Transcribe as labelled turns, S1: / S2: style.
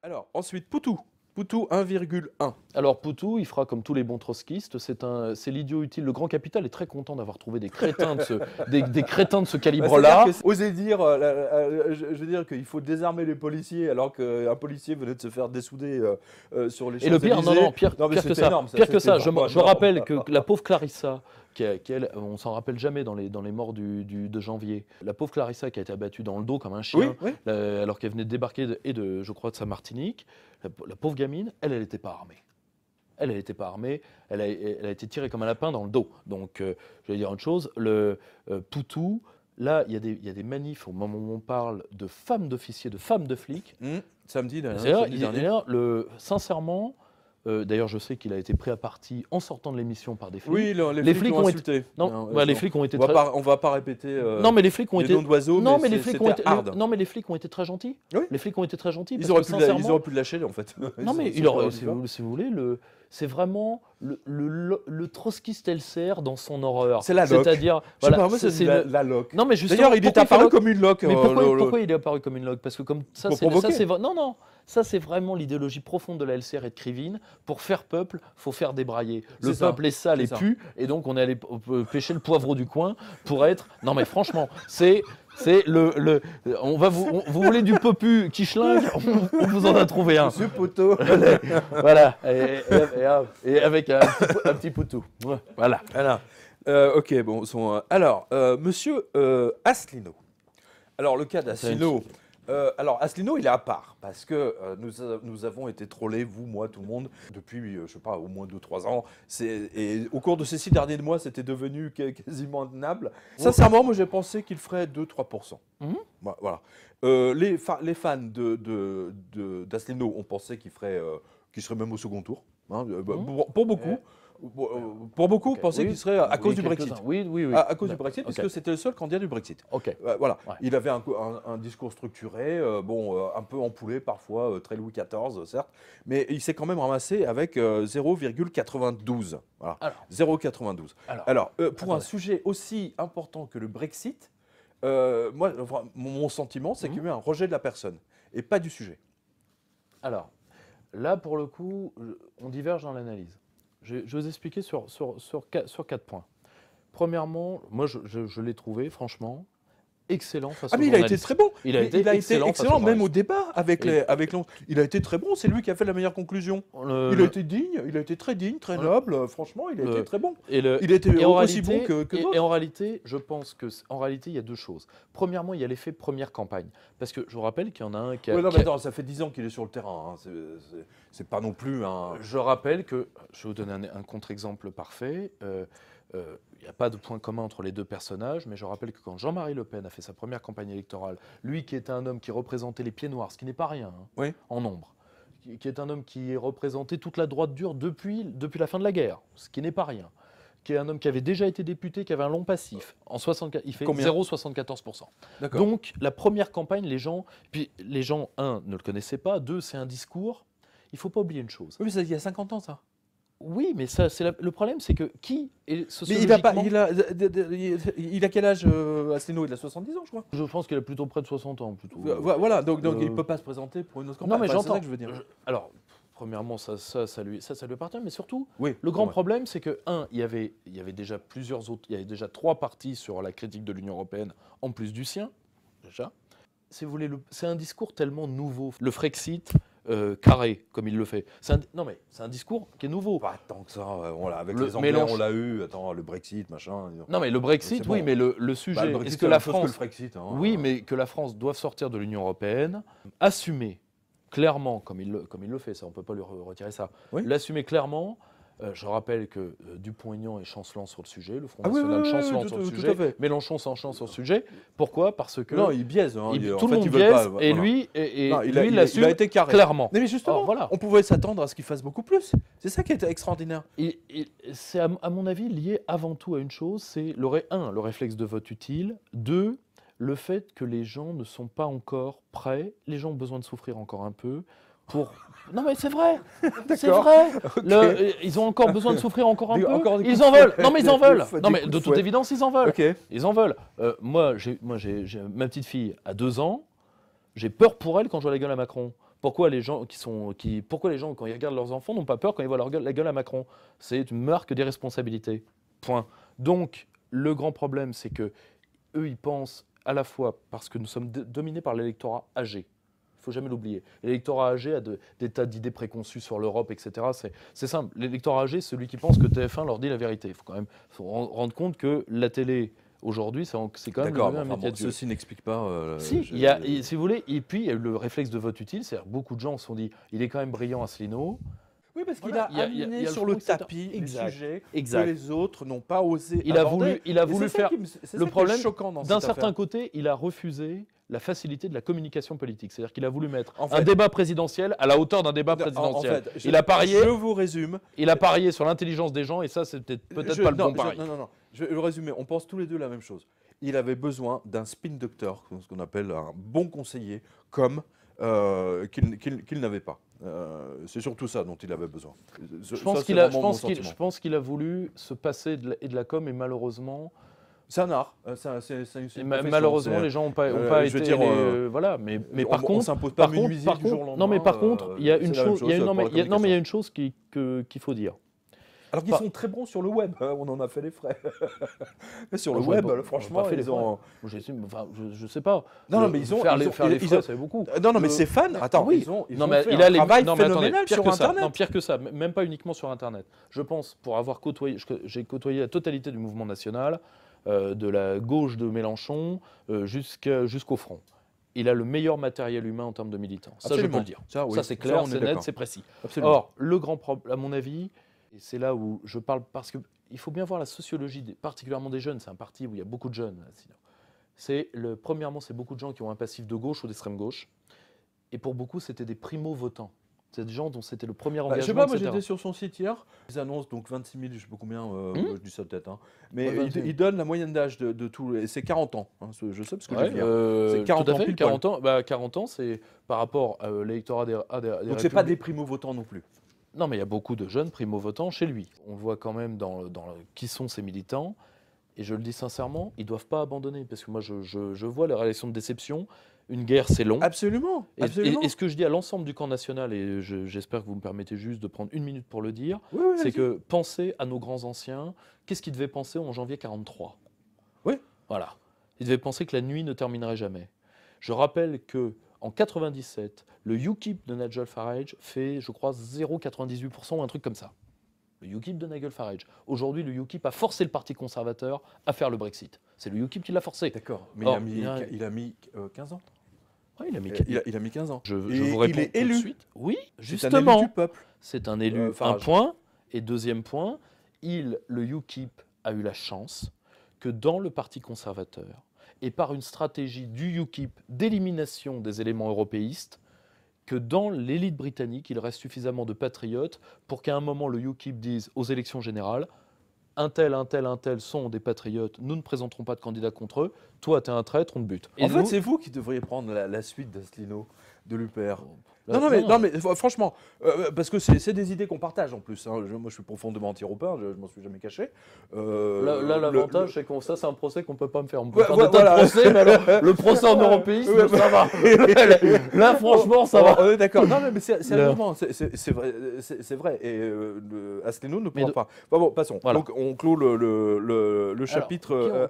S1: Alors, ensuite, Poutou. Poutou 1,1.
S2: Alors Poutou, il fera comme tous les bons trotskistes, c'est l'idiot utile. Le grand capital est très content d'avoir trouvé des crétins des crétins de ce calibre-là.
S1: Oser dire, je veux dire qu'il faut désarmer les policiers alors qu'un policier venait de se faire dessouder sur les Champs-Élysées.
S2: Et le pire, non, pire que ça,
S1: énorme,
S2: pire que ça. Je rappelle que la pauvre Clarissa, on s'en rappelle jamais dans les morts de janvier. La pauvre Clarissa qui a été abattue dans le dos comme un chien,
S1: oui.
S2: Alors qu'elle venait de débarquer je crois, de sa Martinique. La pauvre gamine, elle n'était pas armée. Elle n'était pas armée, elle a été tirée comme un lapin dans le dos. Donc, je vais dire une chose, Poutou, là, il y a des manifs au moment où on parle de femmes d'officiers, de femmes de flics.
S1: Samedi dernier.
S2: Sincèrement, d'ailleurs, je sais qu'il a été pris à partie en sortant de l'émission par des flics.
S1: Oui, les flics ont insulté.
S2: Les flics ont été
S1: on va pas répéter
S2: non, mais les flics ont été
S1: noms d'oiseaux,
S2: non,
S1: mais
S2: les flics ont été
S1: hard.
S2: Non, mais les flics ont été très gentils.
S1: Oui.
S2: Les flics ont été très gentils.
S1: Ils auraient pu le lâcher, en fait.
S2: Non, mais si vous voulez, c'est vraiment le trotskiste LCR dans son horreur.
S1: C'est la loque.
S2: C'est-à-dire,
S1: voilà, c'est la loque.
S2: Non, mais justement,
S1: d'ailleurs, il est apparu comme une loque.
S2: Mais pourquoi il est apparu comme une loque? Parce que comme ça, non. Ça, c'est vraiment l'idéologie profonde de la LCR et de Krivine. Pour faire peuple, faut faire débrailler. Le peuple est sale et pue, et donc on est allé pêcher le poivreau du coin pour être. Non, mais franchement, vous voulez du popu qui schlingue, on vous en a trouvé un.
S1: Monsieur Poteau.
S2: Voilà. Et avec un petit poutou. Voilà.
S1: Ok, bon. Alors, monsieur Asselineau. Alors, le cas d'Asselineau. Asselineau, il est à part parce que nous avons été trollés, vous, moi, tout le monde, depuis, je sais pas, au moins 2-3 ans. Et au cours de ces 6 derniers mois, c'était devenu quasiment intenable. Sincèrement, moi, j'ai pensé qu'il ferait 2-3%. Voilà. Les fans d'Asselineau ont pensé qu'il serait même au second tour. Pour beaucoup. Pour beaucoup, pensaient qu'il serait à cause du Brexit.
S2: Oui.
S1: À cause du Brexit, puisque c'était le seul candidat du Brexit. Voilà. Ouais. Il avait un discours structuré, un peu empoulé parfois, très Louis XIV, certes, mais il s'est quand même ramassé avec 0,92. Voilà. 0,92. Alors, pour un sujet aussi important que le Brexit, moi, mon sentiment, c'est qu'il y a eu un rejet de la personne et pas du sujet.
S2: Alors, là, pour le coup, on diverge dans l'analyse. Je vais vous expliquer sur 4 points. Premièrement, moi, je l'ai trouvé, franchement, excellent face aux
S1: mais il a été très bon. Il a été excellent même au débat avec l'autre. Il a été très bon. C'est lui qui a fait la meilleure conclusion. Il a été digne. Il a été très digne, très noble. Franchement, il a été très bon. Il a été aussi bon que d'autres.
S2: Et en réalité, je pense que il y a deux choses. Premièrement, il y a l'effet première campagne. Parce que je vous rappelle qu'il y en a un qui a...
S1: Oui, non, mais attends, ça fait 10 ans qu'il est sur le terrain. Hein. C'est pas non plus un...
S2: Je rappelle que, je vais vous donner un contre-exemple parfait. Il n'y a pas de point commun entre les deux personnages, mais je rappelle que quand Jean-Marie Le Pen a fait sa première campagne électorale, lui qui était un homme qui représentait les pieds noirs, ce qui n'est pas rien en nombre, qui est un homme qui représentait toute la droite dure depuis la fin de la guerre, ce qui n'est pas rien, qui est un homme qui avait déjà été député, qui avait un long passif, il fait 0,74%. Donc la première campagne, les gens, un, ne le connaissaient pas, deux, c'est un discours, il ne faut pas oublier une chose.
S1: Oui, mais ça, il y a 50 ans, ça.
S2: Oui, mais ça, le problème, c'est que qui est
S1: sociologiquement... Mais il a quel âge, Asselineau? Il a 70 ans, je crois.
S2: Je pense qu'il a plutôt près de 60 ans.
S1: Voilà, donc il ne peut pas se présenter pour une autre campagne.
S2: Non, mais j'entends.
S1: C'est ça que je veux dire.
S2: Alors, premièrement, ça lui appartient, mais surtout,
S1: oui,
S2: le grand problème, c'est que, il y avait déjà plusieurs autres, il y avait déjà 3 partis sur la critique de l'Union européenne, en plus du sien, déjà. Si vous voulez, c'est un discours tellement nouveau. Le Frexit... carré, comme il le fait. C'est un discours qui est nouveau.
S1: Pas tant que ça. Avec les Anglais, on l'a eu. Attends, le Brexit, machin.
S2: Non, mais le Brexit, oui, mais le sujet...
S1: Est-ce que la France... Que le Frexit,
S2: oui, mais que la France doive sortir de l'Union européenne, assumer clairement, comme il le fait, ça, on ne peut pas lui retirer ça, l'assumer clairement... je rappelle que Dupont-Aignan est chancelant sur le sujet, le Front National chancelant sur le sujet, Mélenchon s'enchant sur le sujet. Pourquoi? Parce que...
S1: Non, il biaise.
S2: Tout le monde biaise, et lui, il l'assume clairement.
S1: Mais justement, on pouvait s'attendre à ce qu'il fasse beaucoup plus. C'est ça qui est extraordinaire.
S2: C'est, à mon avis, lié avant tout à une chose, c'est le réflexe de vote utile, 2, le fait que les gens ne sont pas encore prêts, les gens ont besoin de souffrir encore un peu, Non mais c'est vrai, c'est vrai. Okay. Ils ont encore besoin de souffrir encore un peu. Ils en veulent. Non mais ils en veulent. Non mais de toute évidence ils en veulent.
S1: Okay.
S2: Ils en veulent. Moi j'ai ma petite fille à 2 ans. J'ai peur pour elle quand je vois la gueule à Macron Pourquoi les gens pourquoi les gens, quand ils regardent leurs enfants, n'ont pas peur quand ils voient la gueule à Macron? C'est une marque d'irresponsabilité. Point. Donc, le grand problème, c'est que eux, ils pensent à la fois parce que nous sommes dominés par l'électorat âgé. Il ne faut jamais l'oublier. L'électorat âgé a des tas d'idées préconçues sur l'Europe, etc. C'est simple. L'électorat âgé, c'est celui qui pense que TF1 leur dit la vérité. Il faut quand même rendre compte que la télé, aujourd'hui, c'est quand même le même métier de Dieu.
S1: Ceci n'explique pas...
S2: si, si vous voulez, et puis il y a eu le réflexe de vote utile, c'est-à-dire beaucoup de gens se sont dit, il est quand même brillant Asselineau.
S1: Oui, parce qu'il a amené sur le tapis des sujets que les autres n'ont pas osé
S2: aborder. Il a voulu faire...
S1: Le problème,
S2: d'un certain côté, il a refusé la facilité de la communication politique. C'est-à-dire qu'il a voulu mettre un débat présidentiel à la hauteur d'un débat présidentiel. Il a parié...
S1: Je vous résume.
S2: Il a parié sur l'intelligence des gens et ça, c'était peut-être pas le bon pari.
S1: Non. Je vais le résumer. On pense tous les deux la même chose. Il avait besoin d'un spin doctor, ce qu'on appelle un bon conseiller, comme qu'il n'avait pas. C'est surtout ça dont il avait besoin.
S2: Je pense qu'il a voulu se passer de la com et malheureusement...
S1: C'est un art.
S2: Malheureusement, les gens n'ont pas été... voilà, mais par contre...
S1: On s'impose pas menuisier du jour au lendemain.
S2: Non, mais par contre, il y a une chose... Il y a une chose qu'il faut dire.
S1: Alors qu'ils sont très bons sur le web, on en a fait les frais. Mais sur le web, franchement, ils ont...
S2: Je sais pas.
S1: Non, mais ils ont...
S2: Faire les frais, ça fait beaucoup.
S1: Non, mais ces fans, attends,
S2: oui.
S1: ils ont fait un travail phénoménal sur Internet.
S2: Non, pire que ça, même pas uniquement sur Internet. Je pense, pour avoir côtoyé... J'ai côtoyé la totalité du mouvement national, de la gauche de Mélenchon jusqu'au front. Il a le meilleur matériel humain en termes de militants. Ça, je peux le dire. Ça, c'est clair, c'est net, c'est précis.
S1: Absolument.
S2: Or, le grand problème, à mon avis... Et c'est là où je parle, parce qu'il faut bien voir la sociologie, particulièrement des jeunes. C'est un parti où il y a beaucoup de jeunes. Premièrement, c'est beaucoup de gens qui ont un passif de gauche ou d'extrême gauche. Et pour beaucoup, c'était des primo-votants. C'est des gens dont c'était le premier engagement,
S1: je sais pas, moi j'étais sur son site hier. Ils annoncent donc 26 000, je sais pas combien, je dis ça de tête. Hein. Mais ils donnent la moyenne d'âge de tout. Et c'est 40 ans. Hein, je sais parce que j'ai vu.
S2: C'est 40 ans. 40 ans, c'est par rapport à l'électorat des
S1: donc c'est pas des primo-votants non plus.
S2: Non, mais il y a beaucoup de jeunes primo-votants chez lui. On le voit quand même qui sont ces militants. Et je le dis sincèrement, ils ne doivent pas abandonner. Parce que moi, je vois les réactions de déception. Une guerre, c'est long.
S1: Absolument.
S2: Et ce que je dis à l'ensemble du camp national, et j'espère que vous me permettez juste de prendre une minute pour le dire, c'est que pensez à nos grands anciens. Qu'est-ce qu'ils devaient penser en janvier 1943 ?
S1: Oui.
S2: Voilà. Ils devaient penser que la nuit ne terminerait jamais. Je rappelle que en 97, le UKIP de Nigel Farage fait, je crois, 0,98% ou un truc comme ça. Le UKIP de Nigel Farage. Aujourd'hui, le UKIP a forcé le Parti conservateur à faire le Brexit. C'est le UKIP qui l'a forcé.
S1: D'accord, mais il a mis 15 ans.
S2: Oui, il a mis
S1: 15 ans.
S2: Je vous réponds
S1: il est élu.
S2: Tout de suite. Oui, justement.
S1: C'est un élu du peuple.
S2: C'est un élu. Un point. Et deuxième point, le UKIP a eu la chance que dans le Parti conservateur, et par une stratégie du UKIP d'élimination des éléments européistes, que dans l'élite britannique, il reste suffisamment de patriotes pour qu'à un moment, le UKIP dise aux élections générales, un tel sont des patriotes, nous ne présenterons pas de candidat contre eux, toi, tu es un traître, on te bute.
S1: En fait, c'est vous qui devriez prendre la suite d'Asselineau, de l'UPR. Non, mais franchement, parce que c'est des idées qu'on partage en plus. Hein. Moi, je suis profondément anti-européen, je m'en suis jamais caché.
S2: L'avantage, c'est que ça, c'est un procès qu'on peut pas me faire. On peut faire des tas de procès, mais alors, le procès en européisme, ça va. Là, franchement, ça va.
S1: On est d'accord. Non, mais sérieusement, c'est vrai. Et Asselineau ne prend pas. Bon, passons. Voilà. Donc, on clôt le chapitre.